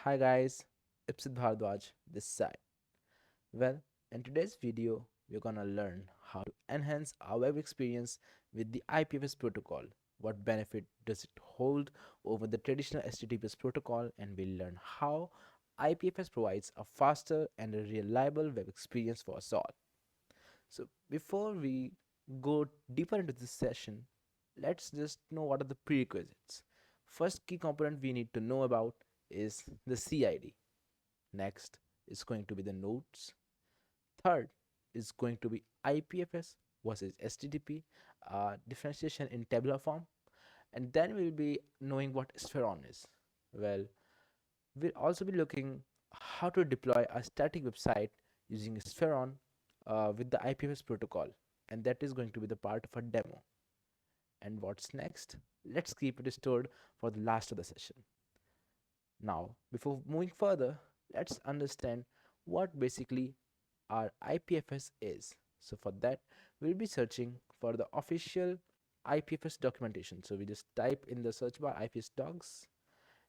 Hi guys, Ipsit Bhardwaj this side. Well, in today's video, we're gonna learn how to enhance our web experience with the IPFS protocol. What benefit does it hold over the traditional HTTPS protocol, and we'll learn how IPFS provides a faster and a reliable web experience for us all. So before we go deeper into this session, let's just know what are the prerequisites. First key component we need to know about is the CID. Next is going to be the nodes. Third is going to be IPFS versus HTTP, differentiation in tabular form. And then we'll be knowing what Spheron is. Well, we'll also be looking how to deploy a static website using Spheron with the IPFS protocol. And that is going to be the part of a demo. And what's next? Let's keep it stored for the last of the session. Now, before moving further, let's understand what basically our IPFS is. So for that, we'll be searching for the official IPFS documentation. So we just type in the search bar IPFS docs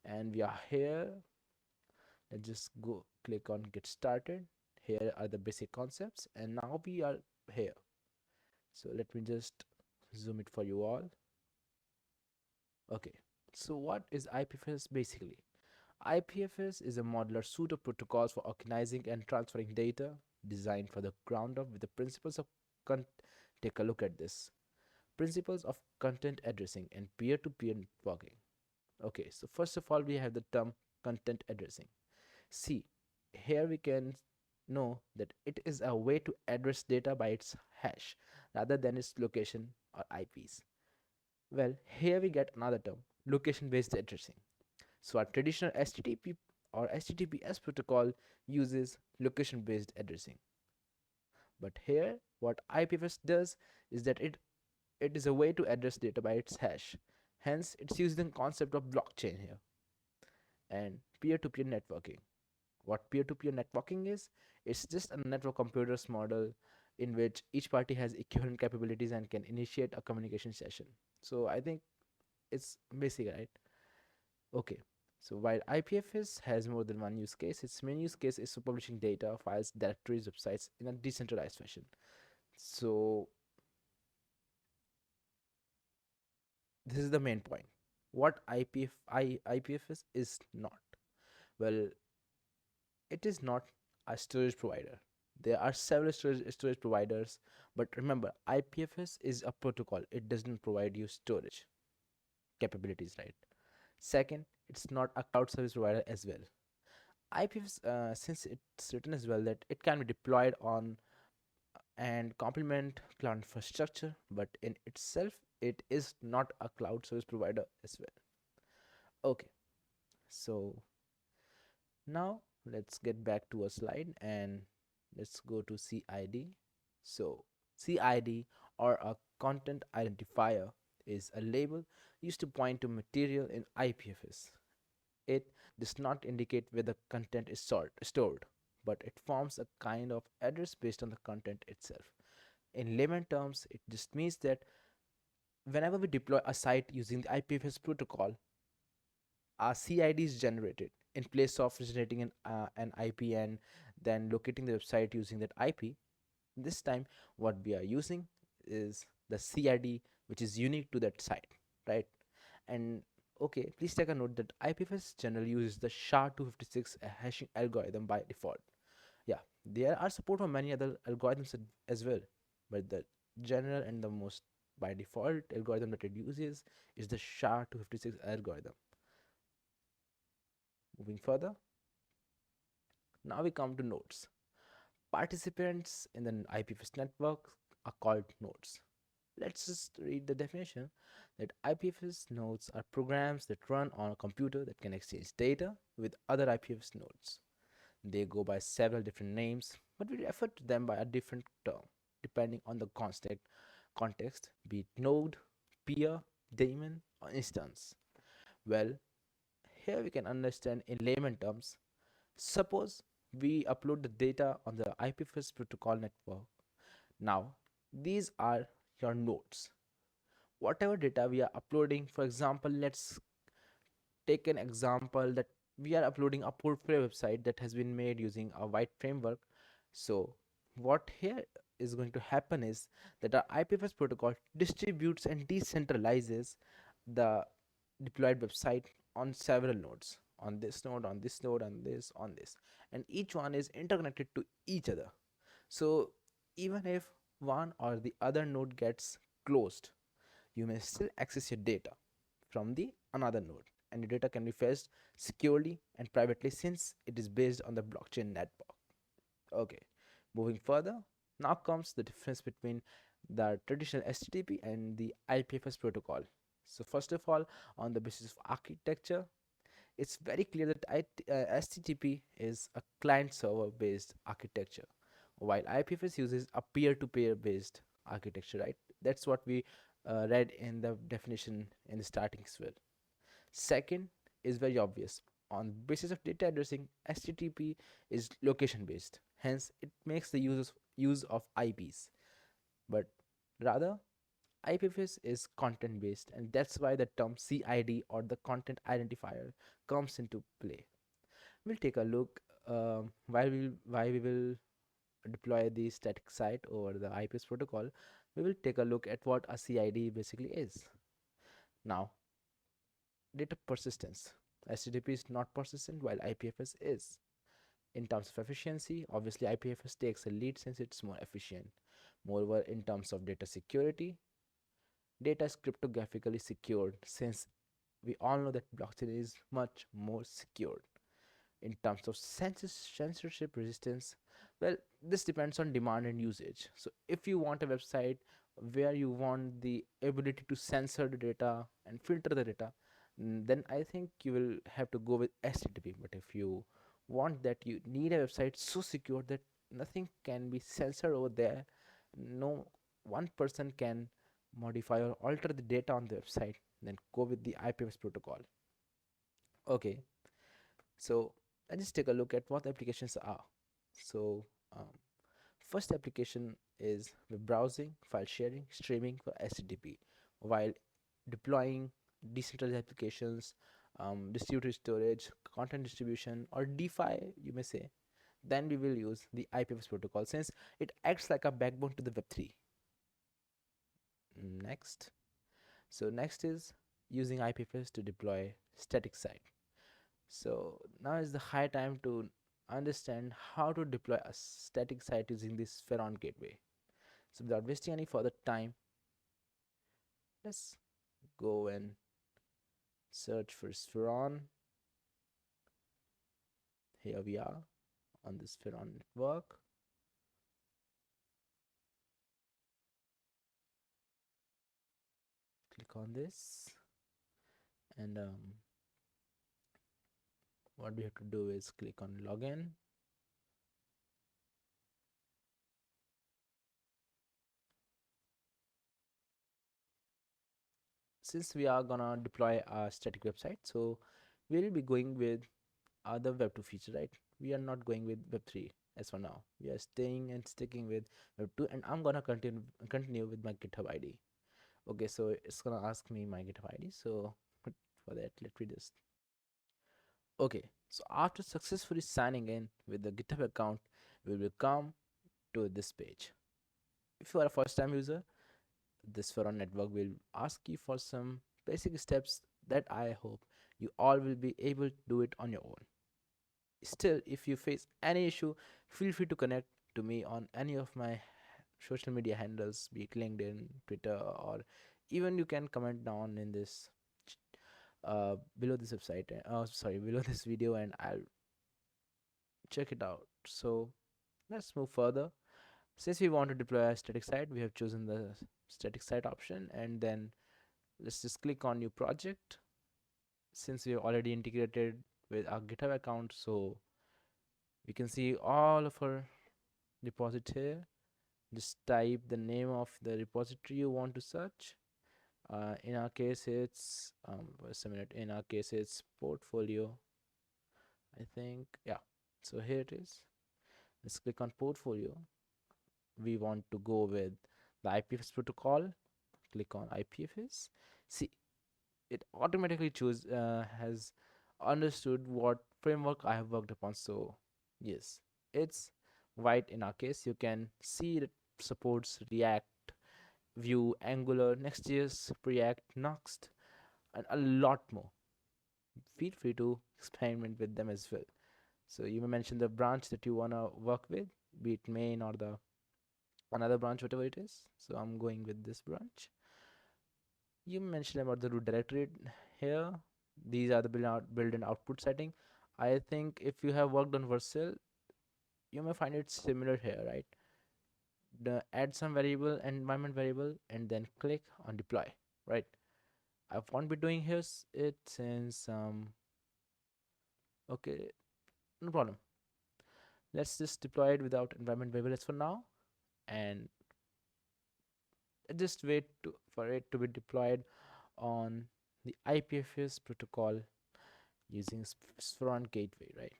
and we are here. Let's just go click on get started. Here are the basic concepts and now we are here. So let me just zoom it for you all. Okay, so what is IPFS basically? IPFS is a modular suite of protocols for organizing and transferring data designed for the ground up with the principles of take a look at this. Principles of content addressing and peer-to-peer networking. Okay, so first of all we have the term content addressing. See, here we can know that it is a way to address data by its hash rather than its location or IPs. Well, here we get another term, location based addressing. So our traditional HTTP or HTTPS protocol uses location based addressing. But here what IPFS does is that it is a way to address data by its hash. Hence it's using the concept of blockchain here. And peer-to-peer networking. What peer-to-peer networking is? It's just a network computers model in which each party has equivalent capabilities and can initiate a communication session. So I think it's basic, right? Okay. So while IPFS has more than one use case, its main use case is for publishing data, files, directories, websites in a decentralized fashion. So this is the main point. What IPFS is not? Well, it is not a storage provider. There are several storage providers, but remember, IPFS is a protocol. It doesn't provide you storage capabilities, right? Second, it's not a cloud service provider as well. IPFS, since it's written as well that it can be deployed on and complement cloud infrastructure, but in itself, it is not a cloud service provider as well. Okay, so now let's get back to a slide and let's go to CID. So CID or a content identifier is a label used to point to material in IPFS. It does not indicate where the content is stored, but it forms a kind of address based on the content itself. In layman terms, it just means that whenever we deploy a site using the IPFS protocol, our CID is generated in place of generating an IP and then locating the website using that IP. This time, what we are using is the CID, which is unique to that site, right? And okay, please take a note that IPFS generally uses the SHA-256 hashing algorithm by default. Yeah, there are support for many other algorithms as well, but the general and the most by default algorithm that it uses is the SHA-256 algorithm. Moving further, now we come to nodes. Participants in the IPFS network are called nodes. Let's just read the definition that IPFS nodes are programs that run on a computer that can exchange data with other IPFS nodes. They go by several different names, but we refer to them by a different term depending on the context, be it node, peer, daemon, or instance. Well, here we can understand in layman terms. Suppose we upload the data on the IPFS protocol network. Now, these are your nodes. Whatever data we are uploading, for example, let's take an example that we are uploading a portfolio website that has been made using a white framework. So what here is going to happen is that our IPFS protocol distributes and decentralizes the deployed website on several nodes, on this node, on this node, on this, and each one is interconnected to each other. So even if one or the other node gets closed, you may still access your data from the another node, and your data can be fetched securely and privately since it is based on the blockchain network. Okay, moving further, now comes the difference between the traditional HTTP and the IPFS protocol. So first of all, on the basis of architecture, it's very clear that HTTP is a client server based architecture, while IPFS uses a peer to peer based architecture, right? That's what we read in the definition in the starting as well. Second is very obvious. On basis of data addressing, HTTP is location based. Hence, it makes the use of IPs. But rather, IPFS is content based, and that's why the term CID or the content identifier comes into play. We'll take a look why we will deploy the static site over the IPFS protocol. We will take a look at what a CID basically is. Now, data persistence. HTTP is not persistent while IPFS is. In terms of efficiency, obviously IPFS takes a lead since it's more efficient. Moreover, in terms of data security, data is cryptographically secured since we all know that blockchain is much more secured. In terms of censorship resistance, well, this depends on demand and usage. So if you want a website where you want the ability to censor the data and filter the data, then I think you will have to go with HTTP. But if you want that, you need a website so secure that nothing can be censored over there, no one person can modify or alter the data on the website, then go with the IPFS protocol. Okay, so let's just take a look at what applications are. So um, first application is web browsing, file sharing, streaming for HTTP, while deploying decentralized applications, distributed storage, content distribution, or DeFi, you may say, then we will use the IPFS protocol since it acts like a backbone to the Web3. Next. So next is using IPFS to deploy static site. So now is the high time to understand how to deploy a static site using this Spheron gateway. So without wasting any further time, let's go and search for Spheron. Here we are on the Spheron network. Click on this, and what we have to do is click on login. Since we are gonna deploy a static website, so we'll be going with other Web2 feature, right? We are not going with Web3 as for now. We are staying and sticking with Web2, and I'm gonna continue with my GitHub ID. Okay, so it's gonna ask me my GitHub ID. So for that, let me just. Okay, so after successfully signing in with the GitHub account, we will come to this page. If you are a first-time user, this Forum network will ask you for some basic steps that I hope you all will be able to do it on your own. Still, if you face any issue, feel free to connect to me on any of my social media handles, be it LinkedIn, Twitter, or even you can comment down in this below this website. Sorry, below this video, and I'll check it out. So let's move further. Since we want to deploy a static site, we have chosen the static site option, and then let's just click on new project. Since we have already integrated with our GitHub account, so we can see all of our repository here. Just type the name of the repository you want to search. In our case, it's just a minute. In our case, it's portfolio. I think, yeah. So here it is. Let's click on portfolio. We want to go with the IPFS protocol. Click on IPFS. See, it automatically has understood what framework I have worked upon. So, yes, it's white in our case. You can see it supports React, Vue, Angular, Next.js, Preact, Next, and a lot more. Feel free to experiment with them as well. So you may mention the branch that you wanna work with, be it main or the another branch, whatever it is. So I'm going with this branch. You mentioned about the root directory here. These are the build and output setting. I think if you have worked on Vercel, you may find it similar here, right? Add some variable, environment variable, and then click on deploy, right? I won't be doing here it since okay, no problem. Let's just deploy it without environment variables for now, and just wait for it to be deployed on the IPFS protocol using Spheron gateway, right?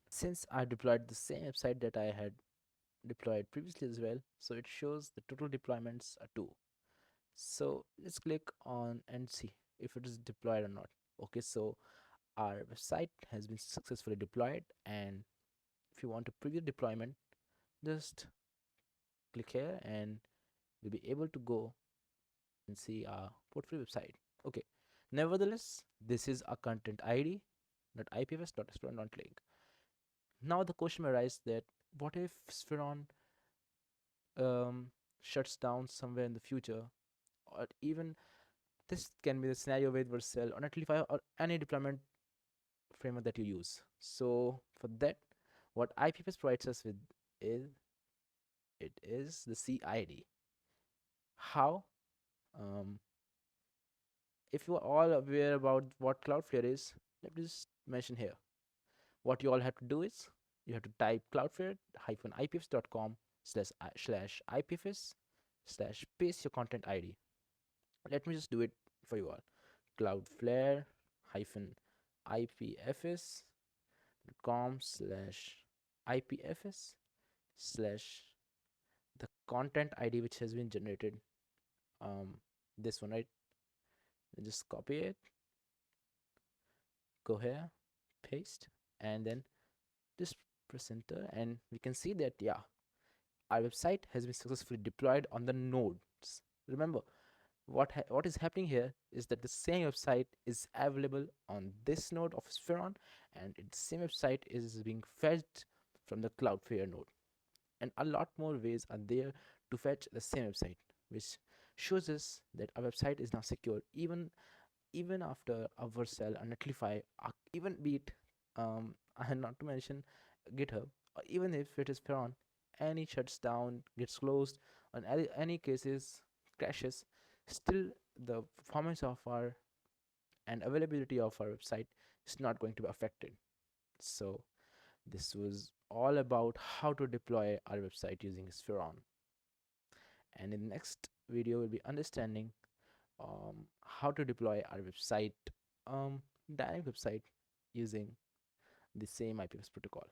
Since I deployed the same website that I had deployed previously as well, so it shows the total deployments are 2. So let's click on and see if it is deployed or not. Okay, so our website has been successfully deployed, and if you want to preview deployment, just click here and you'll be able to go and see our portfolio website. Okay, nevertheless, this is a content id not ipfs.explorer.link. Now the question may arise that what if Spheron um, shuts down somewhere in the future, or even this can be the scenario with Vercel or Netlify or any deployment framework that you use. So for that, what IPFS provides us with is it is the CID. How? Um, if you are all aware about what Cloudflare is, let me just mention here. What you all have to do is you have to type cloudflare-ipfs.com slash ipfs slash paste your content ID. Let me just do it for you all. Cloudflare-ipfs.com slash ipfs slash the content ID which has been generated. This one, right? Just copy it, go here, paste, and then just press enter, and we can see that yeah, our website has been successfully deployed on the nodes. Remember, what is happening here is that the same website is available on this node of Spheron, and the same website is being fetched from the Cloudflare node. And a lot more ways are there to fetch the same website, which shows us that our website is now secure even after a Vercel, a Netlify, even be it and not to mention GitHub, or even if it is Spheron, any shuts down, gets closed, on any cases crashes, still the performance of our and availability of our website is not going to be affected. So this was all about how to deploy our website using Spheron. And in the next video, we'll be understanding how to deploy our website, dynamic website using the same IPFS protocol.